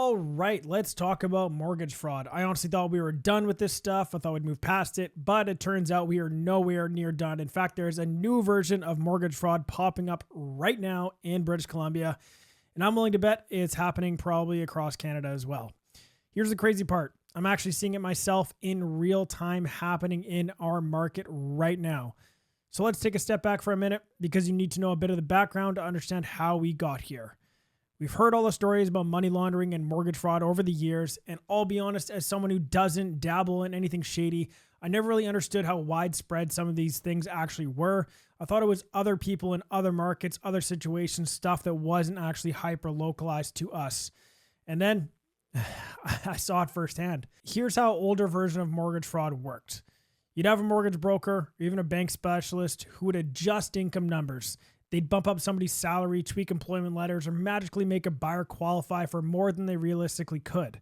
All right, let's talk about mortgage fraud. I honestly thought we were done with this stuff. I thought we'd move past it, but it turns out we are nowhere near done. In fact, there's a new version of mortgage fraud popping up right now in British Columbia, and I'm willing to bet it's happening probably across Canada as well. Here's the crazy part. I'm actually seeing it myself in real time happening in our market right now. So let's take a step back for a minute because you need to know a bit of the background to understand how we got here. We've heard all the stories about money laundering and mortgage fraud over the years, and I'll be honest, as someone who doesn't dabble in anything shady, I never really understood how widespread some of these things actually were. I thought it was other people in other markets, other situations, stuff that wasn't actually hyper-localized to us. And then I saw it firsthand. Here's how an older version of mortgage fraud worked. You'd have a mortgage broker or even a bank specialist who would adjust income numbers. They'd bump up somebody's salary, tweak employment letters, or magically make a buyer qualify for more than they realistically could.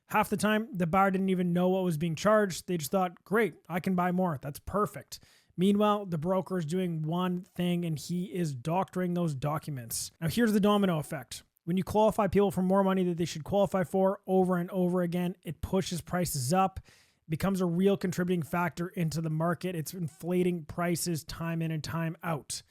Half the time, the buyer didn't even know what was being charged. They just thought, great, I can buy more. That's perfect. Meanwhile, the broker is doing one thing and he is doctoring those documents. Now, here's the domino effect. When you qualify people for more money that they should qualify for over and over again, it pushes prices up, becomes a real contributing factor into the market. It's inflating prices time in and time out.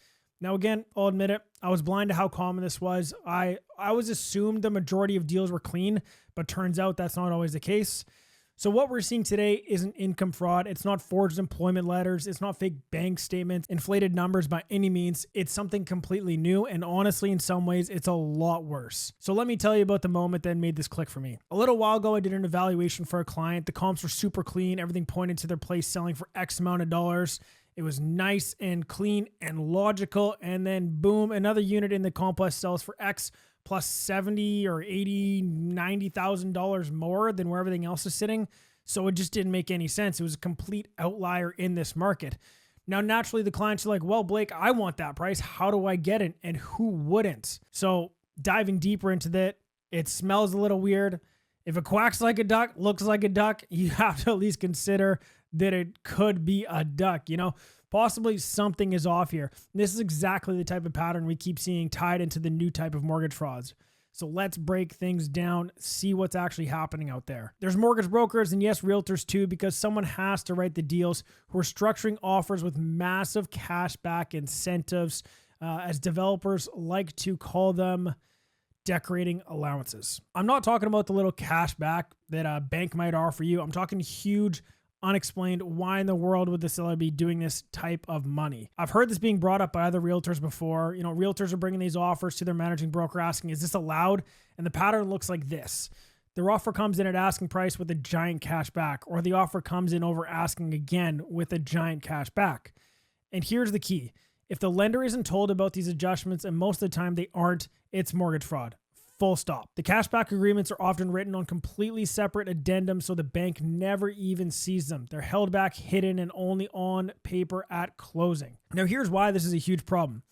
Now, again, I'll admit it, I was blind to how common this was. I always assumed the majority of deals were clean, but turns out that's not always the case. So what we're seeing today isn't income fraud. It's not forged employment letters. It's not fake bank statements, inflated numbers by any means. It's something completely new. And honestly, in some ways, it's a lot worse. So let me tell you about the moment that made this click for me. A little while ago, I did an evaluation for a client. The comps were super clean. Everything pointed to their place selling for X amount of dollars. It was nice and clean and logical. And then boom, another unit in the complex sells for X plus $70,000 or $80,000, $90,000 more than where everything else is sitting. So it just didn't make any sense. It was a complete outlier in this market. Now, naturally, the clients are like, well, Blake, I want that price. How do I get it? And who wouldn't? So diving deeper into that, it smells a little weird. If it quacks like a duck, looks like a duck, you have to at least consider that it could be a duck, possibly something is off here. This is exactly the type of pattern we keep seeing tied into the new type of mortgage frauds. So let's break things down, see what's actually happening out there. There's mortgage brokers and yes, realtors too, because someone has to write the deals who are structuring offers with massive cashback incentives, as developers like to call them, decorating allowances. I'm not talking about the little cashback that a bank might offer you. I'm talking huge, unexplained. Why in the world would the seller be doing this type of money? I've heard this being brought up by other realtors before. Realtors are bringing these offers to their managing broker asking, is this allowed? And the pattern looks like this. Their offer comes in at asking price with a giant cash back, or the offer comes in over asking again with a giant cash back. And here's the key. If the lender isn't told about these adjustments, and most of the time they aren't, it's mortgage fraud. Full stop. The cashback agreements are often written on completely separate addendums, so the bank never even sees them. They're held back, hidden, and only on paper at closing. Now, here's why this is a huge problem.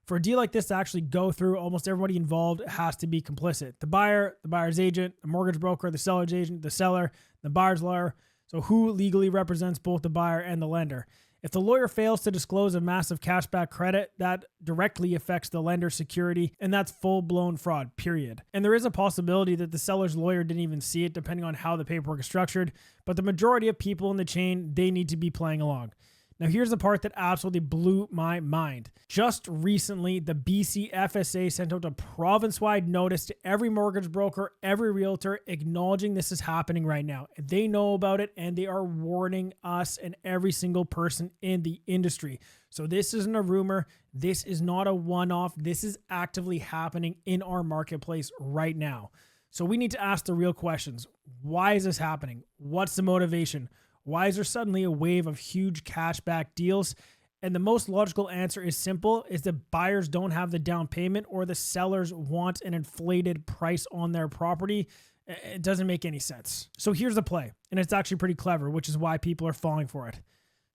For a deal like this to actually go through, almost everybody involved has to be complicit. The buyer, the buyer's agent, the mortgage broker, the seller's agent, the seller, the buyer's lawyer. So who legally represents both the buyer and the lender? If the lawyer fails to disclose a massive cashback credit, that directly affects the lender's security, and that's full-blown fraud, period. And there is a possibility that the seller's lawyer didn't even see it, depending on how the paperwork is structured, but the majority of people in the chain, they need to be playing along. Now, here's the part that absolutely blew my mind. Just recently, the BC FSA sent out a province-wide notice to every mortgage broker, every realtor, acknowledging this is happening right now. They know about it, and they are warning us and every single person in the industry. So this isn't a rumor. This is not a one-off. This is actively happening in our marketplace right now. So we need to ask the real questions. Why is this happening? What's the motivation? Why is there suddenly a wave of huge cashback deals? And the most logical answer is simple, is that buyers don't have the down payment or the sellers want an inflated price on their property. It doesn't make any sense. So here's the play, and it's actually pretty clever, which is why people are falling for it.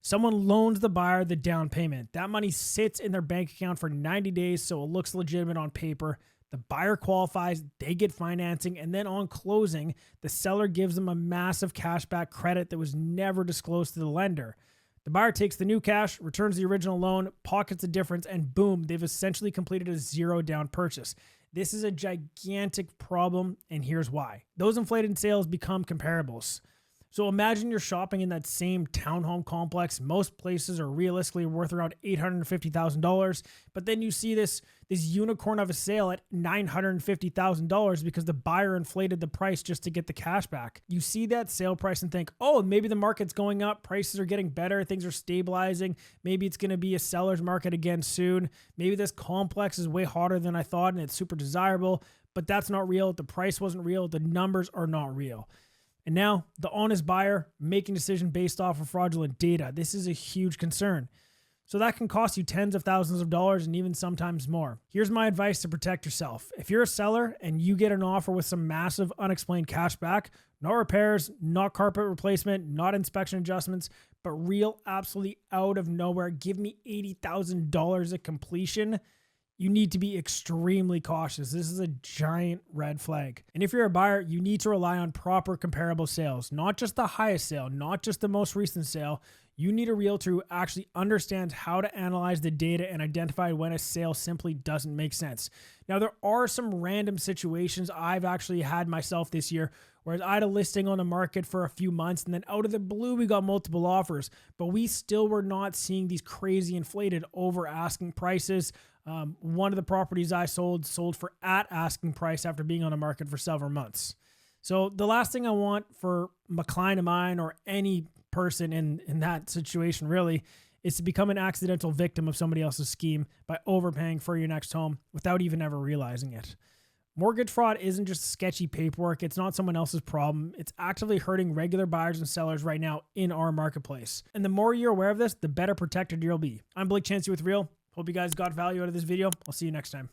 Someone loans the buyer the down payment. That money sits in their bank account for 90 days, so it looks legitimate on paper. The buyer qualifies, they get financing, and then on closing, the seller gives them a massive cashback credit that was never disclosed to the lender. The buyer takes the new cash, returns the original loan, pockets the difference, and boom, they've essentially completed a zero down purchase. This is a gigantic problem, and here's why. Those inflated sales become comparables. So imagine you're shopping in that same townhome complex. Most places are realistically worth around $850,000, but then you see this unicorn of a sale at $950,000 because the buyer inflated the price just to get the cash back. You see that sale price and think, oh, maybe the market's going up, prices are getting better, things are stabilizing, maybe it's going to be a seller's market again soon, maybe this complex is way hotter than I thought and it's super desirable, but that's not real. The price wasn't real, the numbers are not real. And now, the honest buyer making a decision based off of fraudulent data. This is a huge concern. So that can cost you tens of thousands of dollars and even sometimes more. Here's my advice to protect yourself. If you're a seller and you get an offer with some massive unexplained cash back, no repairs, not carpet replacement, not inspection adjustments, but real, absolutely out of nowhere, give me $80,000 at completion, you need to be extremely cautious. This is a giant red flag. And if you're a buyer, you need to rely on proper comparable sales, not just the highest sale, not just the most recent sale. You need a realtor who actually understands how to analyze the data and identify when a sale simply doesn't make sense. Now, there are some random situations I've actually had myself this year, whereas I had a listing on the market for a few months and then out of the blue, we got multiple offers, but we still were not seeing these crazy inflated over asking prices. One of the properties I sold for at asking price after being on the market for several months. So the last thing I want for a client of mine or any person in that situation really is to become an accidental victim of somebody else's scheme by overpaying for your next home without even ever realizing it. Mortgage fraud isn't just sketchy paperwork. It's not someone else's problem. It's actively hurting regular buyers and sellers right now in our marketplace. And the more you're aware of this, the better protected you'll be. I'm Blake Chancey with Real. Hope you guys got value out of this video. I'll see you next time.